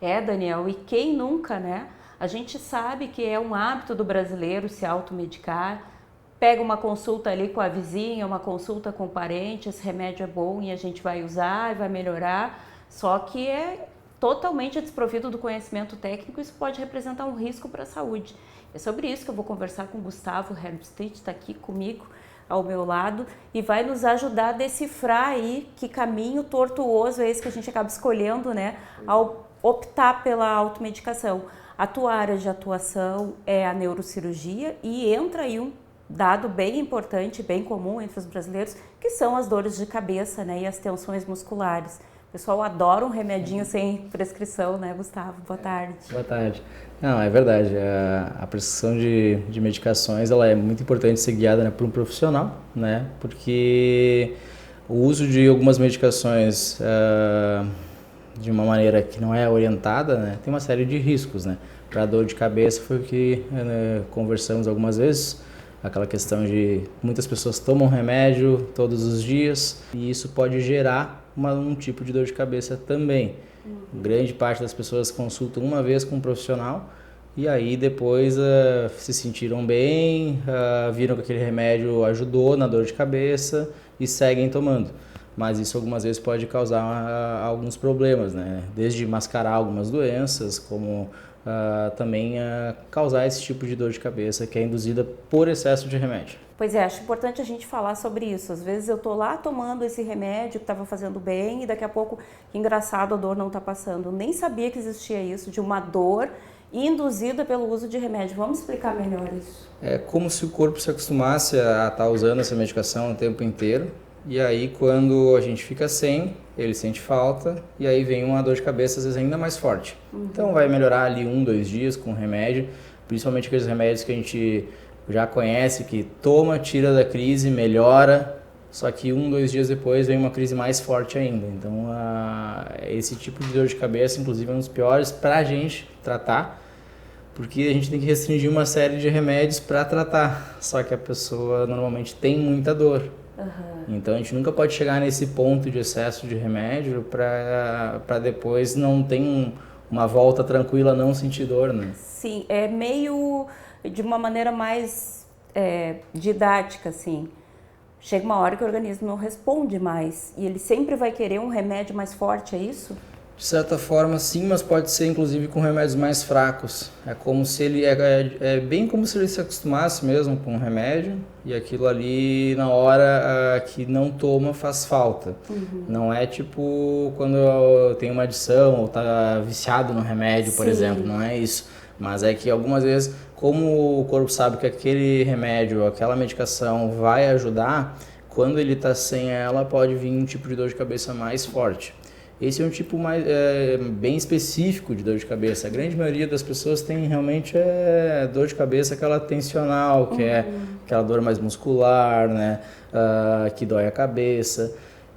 É, Daniel, e quem nunca, né? A gente sabe que é um hábito do brasileiro se automedicar. Pega uma consulta ali com a vizinha, uma consulta com o parente, esse remédio é bom e a gente vai usar e vai melhorar. Só que é totalmente desprovido do conhecimento técnico, isso pode representar um risco para a saúde. É sobre isso que eu vou conversar com o Gustavo Herbsteit, está aqui comigo, ao meu lado, e vai nos ajudar a decifrar aí que caminho tortuoso é esse que a gente acaba escolhendo, né, ao optar pela automedicação. A tua área de atuação é a neurocirurgia e entra aí um dado bem importante, bem comum entre os brasileiros, que são as dores de cabeça, né, e as tensões musculares. O pessoal adora um remedinho sem prescrição, né, Gustavo? Boa tarde. Boa tarde. Não, é verdade. A prescrição de medicações ela é muito importante ser guiada, né, por um profissional, né? Porque o uso de algumas medicações de uma maneira que não é orientada, né, tem uma série de riscos, né? Para dor de cabeça foi o que conversamos algumas vezes. Aquela questão de muitas pessoas tomam remédio todos os dias e isso pode gerar um tipo de dor de cabeça também. Grande parte das pessoas consultam uma vez com um profissional e aí depois se sentiram bem, viram que aquele remédio ajudou na dor de cabeça e seguem tomando. Mas isso algumas vezes pode causar alguns problemas, né? Desde mascarar algumas doenças, como também causar esse tipo de dor de cabeça que é induzida por excesso de remédio. Pois é, acho importante a gente falar sobre isso. Às vezes eu tô lá tomando esse remédio que estava fazendo bem e daqui a pouco, que engraçado, a dor não está passando. Eu nem sabia que existia isso, de uma dor induzida pelo uso de remédio. Vamos explicar melhor isso. É como se o corpo se acostumasse a estar usando essa medicação o tempo inteiro. E aí quando a gente fica sem, ele sente falta e aí vem uma dor de cabeça às vezes ainda mais forte. Então vai melhorar ali 1, 2 dias com o remédio, principalmente aqueles remédios que a gente já conhece, que toma, tira da crise, melhora, só que 1, 2 dias depois vem uma crise mais forte ainda. Então esse tipo de dor de cabeça inclusive é um dos piores para a gente tratar, porque a gente tem que restringir uma série de remédios para tratar, só que a pessoa normalmente tem muita dor. Então a gente nunca pode chegar nesse ponto de excesso de remédio para depois não ter uma volta tranquila, não sentir dor, né? Sim, é meio de uma maneira mais didática, assim. Chega uma hora que o organismo não responde mais e ele sempre vai querer um remédio mais forte, é isso? De certa forma, sim, mas pode ser inclusive com remédios mais fracos. É como se ele é bem como se ele se acostumasse mesmo com o remédio e aquilo ali na hora que não toma faz falta. Não é tipo quando tem uma adição ou tá viciado no remédio, por exemplo, não é isso. Mas é que algumas vezes, como o corpo sabe que aquele remédio, aquela medicação vai ajudar, quando ele está sem ela pode vir um tipo de dor de cabeça mais forte. Esse é um tipo bem específico de dor de cabeça. A grande maioria das pessoas tem realmente dor de cabeça aquela tensional, que é aquela dor mais muscular, né? Que dói a cabeça.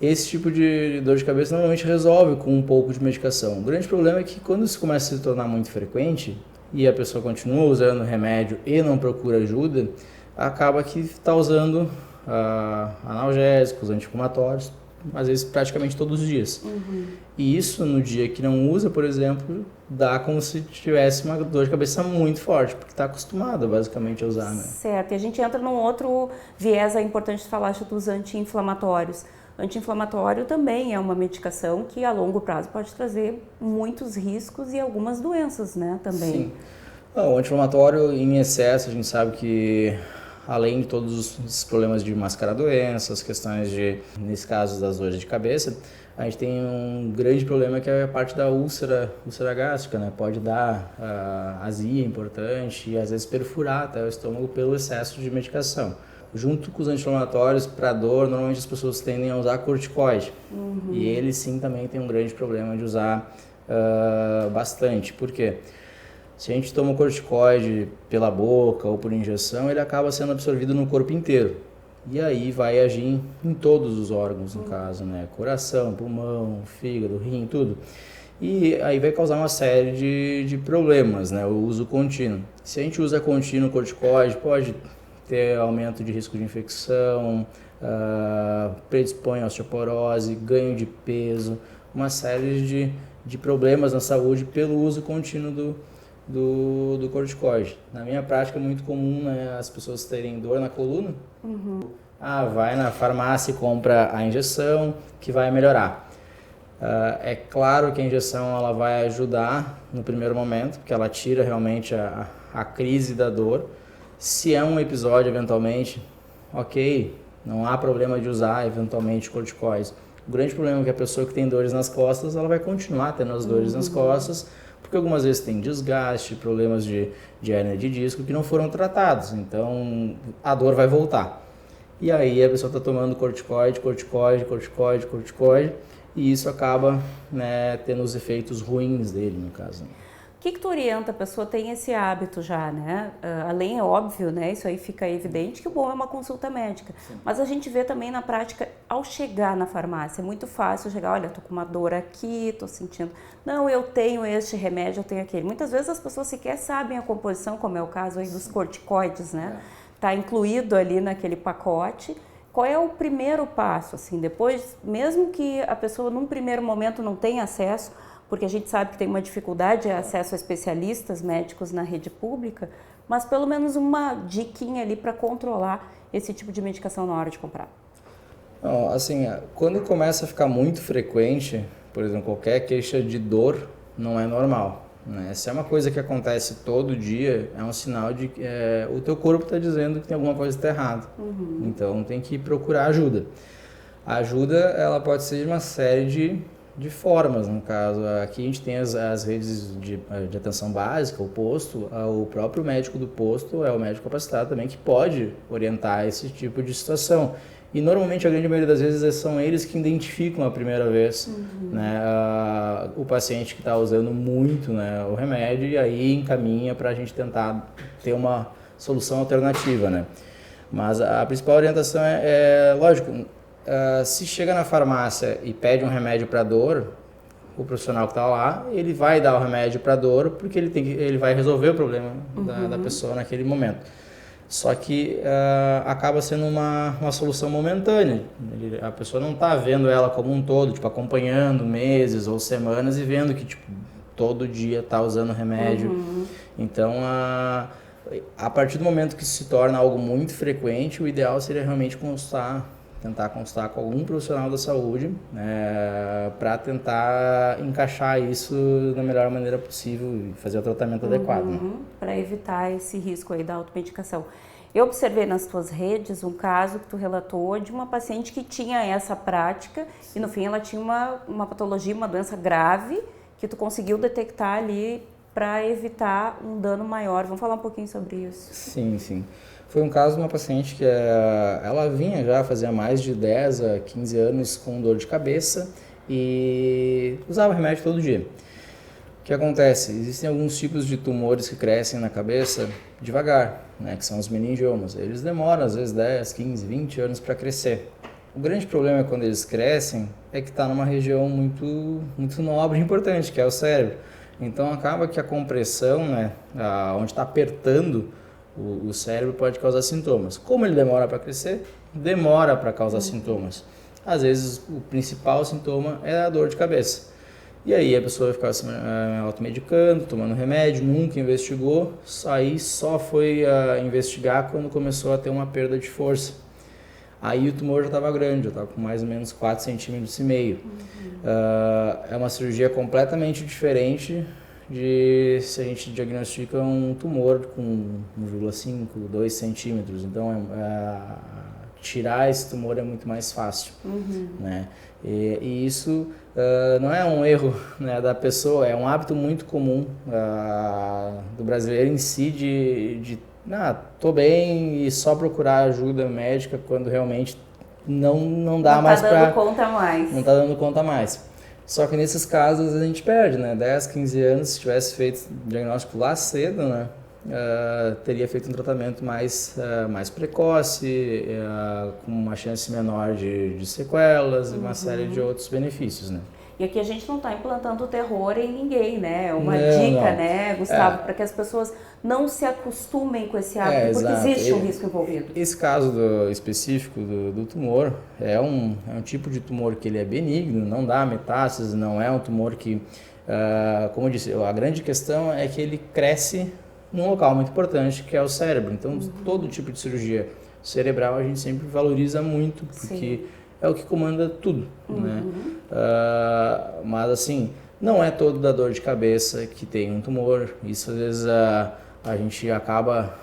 Esse tipo de dor de cabeça normalmente resolve com um pouco de medicação. O grande problema é que quando isso começa a se tornar muito frequente e a pessoa continua usando remédio e não procura ajuda, acaba que está usando analgésicos, anti-inflamatórios, às vezes praticamente todos os dias. E isso no dia que não usa, por exemplo, dá como se tivesse uma dor de cabeça muito forte, porque está acostumado basicamente a usar, né? Certo, e a gente entra num outro viés, é importante falar dos anti-inflamatórios. Anti-inflamatório também é uma medicação que a longo prazo pode trazer muitos riscos e algumas doenças, né, também. Sim. O anti-inflamatório em excesso, a gente sabe que além de todos os problemas de mascarar doenças, questões nesse caso das dores de cabeça, a gente tem um grande problema que é a parte da úlcera gástrica, né? Pode dar azia importante e às vezes perfurar até o estômago pelo excesso de medicação. Junto com os anti-inflamatórios para dor, normalmente as pessoas tendem a usar corticoide. E ele sim também tem um grande problema de usar bastante. Por quê? Se a gente toma corticoide pela boca ou por injeção, ele acaba sendo absorvido no corpo inteiro. E aí vai agir em todos os órgãos, no caso, né? Coração, pulmão, fígado, rim, tudo. E aí vai causar uma série de problemas, né? O uso contínuo. Se a gente usa contínuo corticoide, pode ter aumento de risco de infecção, predispõe a osteoporose, ganho de peso, uma série de problemas na saúde pelo uso contínuo do corticoide. Na minha prática é muito comum, né, as pessoas terem dor na coluna. Vai na farmácia e compra a injeção que vai melhorar. É claro que a injeção ela vai ajudar no primeiro momento, porque ela tira realmente a crise da dor. Se é um episódio eventualmente, ok, não há problema de usar eventualmente corticoides. O grande problema é que a pessoa que tem dores nas costas, ela vai continuar tendo as dores nas costas, porque algumas vezes tem desgaste, problemas de hérnia de disco que não foram tratados, então a dor vai voltar. E aí a pessoa está tomando corticoide, e isso acaba, né, tendo os efeitos ruins dele, no caso. O que tu orienta? A pessoa tem esse hábito já, né? Além, é óbvio, né? Isso aí fica evidente que o bom é uma consulta médica. Sim. Mas a gente vê também na prática, ao chegar na farmácia, é muito fácil chegar, olha, tô com uma dor aqui, tô sentindo... Não, eu tenho este remédio, eu tenho aquele. Muitas vezes as pessoas sequer sabem a composição, como é o caso aí dos corticoides, né? Tá incluído ali naquele pacote. Qual é o primeiro passo, assim, depois, mesmo que a pessoa num primeiro momento não tenha acesso, porque a gente sabe que tem uma dificuldade de acesso a especialistas médicos na rede pública, mas pelo menos uma diquinha ali para controlar esse tipo de medicação na hora de comprar. Assim, quando começa a ficar muito frequente, por exemplo, qualquer queixa de dor não é normal, né? Se é uma coisa que acontece todo dia, é um sinal de que o teu corpo está dizendo que tem alguma coisa que está errada. Então tem que procurar ajuda. A ajuda ela pode ser de uma série de formas, no caso. Aqui a gente tem as redes de atenção básica, o posto, o próprio médico do posto é o médico capacitado também que pode orientar esse tipo de situação. E normalmente a grande maioria das vezes são eles que identificam a primeira vez, né, o paciente que está usando muito, né, o remédio, e aí encaminha para a gente tentar ter uma solução alternativa, né. Mas a principal orientação lógico, se chega na farmácia e pede um remédio para dor, o profissional que está lá, ele vai dar o remédio para dor porque ele vai resolver o problema da pessoa naquele momento. Só que acaba sendo uma solução momentânea. A pessoa não está vendo ela como um todo, tipo, acompanhando meses ou semanas e vendo que tipo, todo dia está usando remédio. Então, a partir do momento que se torna algo muito frequente, o ideal seria realmente tentar consultar com algum profissional da saúde, para tentar encaixar isso da melhor maneira possível e fazer o tratamento adequado. Né? Para evitar esse risco aí da automedicação. Eu observei nas tuas redes um caso que tu relatou de uma paciente que tinha essa prática e no fim ela tinha uma patologia, uma doença grave que tu conseguiu detectar ali para evitar um dano maior. Vamos falar um pouquinho sobre isso? Sim. Foi um caso de uma paciente que ela vinha já fazia mais de 10 a 15 anos com dor de cabeça e usava remédio todo dia. O que acontece? Existem alguns tipos de tumores que crescem na cabeça devagar, né, que são os meningiomas. Eles demoram às vezes 10, 15, 20 anos para crescer. O grande problema quando eles crescem é que está numa região muito, muito nobre e importante, que é o cérebro. Então acaba que a compressão, né, onde está apertando o cérebro pode causar sintomas. Como ele demora para crescer, demora para causar sintomas. Às vezes o principal sintoma é a dor de cabeça. E aí a pessoa vai ficar se automedicando, tomando remédio, nunca investigou, aí só foi investigar quando começou a ter uma perda de força. Aí o tumor já estava grande, já estava com mais ou menos 4,5 cm. É uma cirurgia completamente diferente de se a gente diagnostica um tumor com 1,5, 2 centímetros. Então, tirar esse tumor é muito mais fácil. Né? E isso não é um erro, né, da pessoa, é um hábito muito comum do brasileiro em si de tô bem e só procurar ajuda médica quando realmente não dá mais para... Não tá dando conta mais. Não tá dando conta mais. Só que nesses casos a gente perde, né? 10, 15 anos, se tivesse feito diagnóstico lá cedo, né? Teria feito um tratamento mais precoce, com uma chance menor de sequelas e uma série de outros benefícios, né? E aqui a gente não está implantando terror em ninguém, né? É uma dica, né, Gustavo, para que as pessoas não se acostumem com esse hábito, porque existe um risco envolvido. Esse caso específico do tumor é um tipo de tumor que ele é benigno, não dá metástase, não é um tumor que Como eu disse, a grande questão é que ele cresce num local muito importante, que é o cérebro. Então, todo tipo de cirurgia cerebral a gente sempre valoriza muito, porque é o que comanda tudo, né? Mas assim, não é todo da dor de cabeça que tem um tumor. Isso às vezes a gente acaba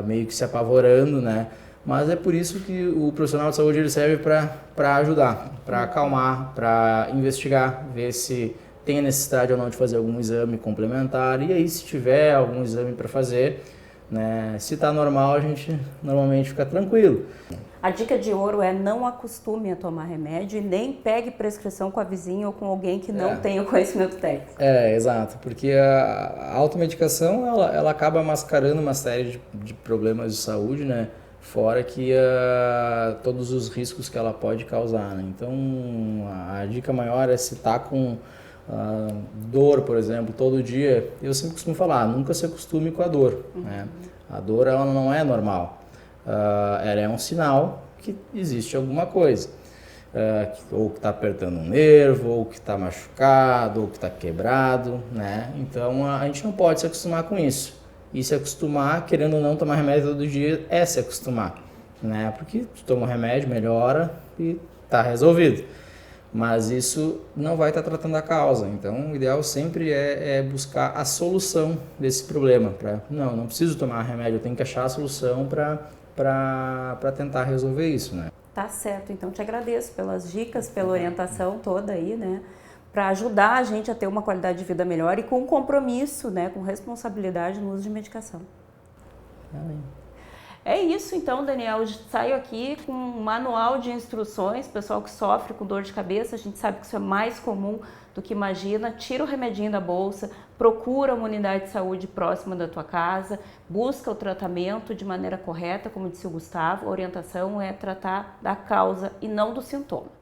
meio que se apavorando, né? Mas é por isso que o profissional de saúde ele serve para ajudar, para acalmar, para investigar, ver se tem a necessidade ou não de fazer algum exame complementar. E aí, se tiver algum exame para fazer, né, se está normal, a gente normalmente fica tranquilo. A dica de ouro é não acostume a tomar remédio e nem pegue prescrição com a vizinha ou com alguém que não tenha conhecimento técnico. Exato, porque a automedicação ela acaba mascarando uma série de problemas de saúde, né? Fora que todos os riscos que ela pode causar, né? Então, a dica maior é se tá com dor, por exemplo, todo dia. Eu sempre costumo falar, nunca se acostume com a dor, né? A dor ela não é normal. Ela é um sinal que existe alguma coisa. Ou que está apertando um nervo, ou que está machucado, ou que está quebrado, né? Então, a gente não pode se acostumar com isso. E se acostumar, querendo ou não tomar remédio todo dia, é se acostumar, né? Porque tu toma o remédio, melhora e tá resolvido. Mas isso não vai estar tratando a causa. Então, o ideal sempre é buscar a solução desse problema. Não preciso tomar remédio, eu tenho que achar a solução para tentar resolver isso, né? Tá certo, então te agradeço pelas dicas, pela orientação toda aí, né? Para ajudar a gente a ter uma qualidade de vida melhor e com compromisso, né, com responsabilidade no uso de medicação. É isso então, Daniel, eu saio aqui com um manual de instruções, pessoal que sofre com dor de cabeça, a gente sabe que isso é mais comum do que imagina, tira o remedinho da bolsa, procura uma unidade de saúde próxima da tua casa, busca o tratamento de maneira correta, como disse o Gustavo, a orientação é tratar da causa e não do sintoma.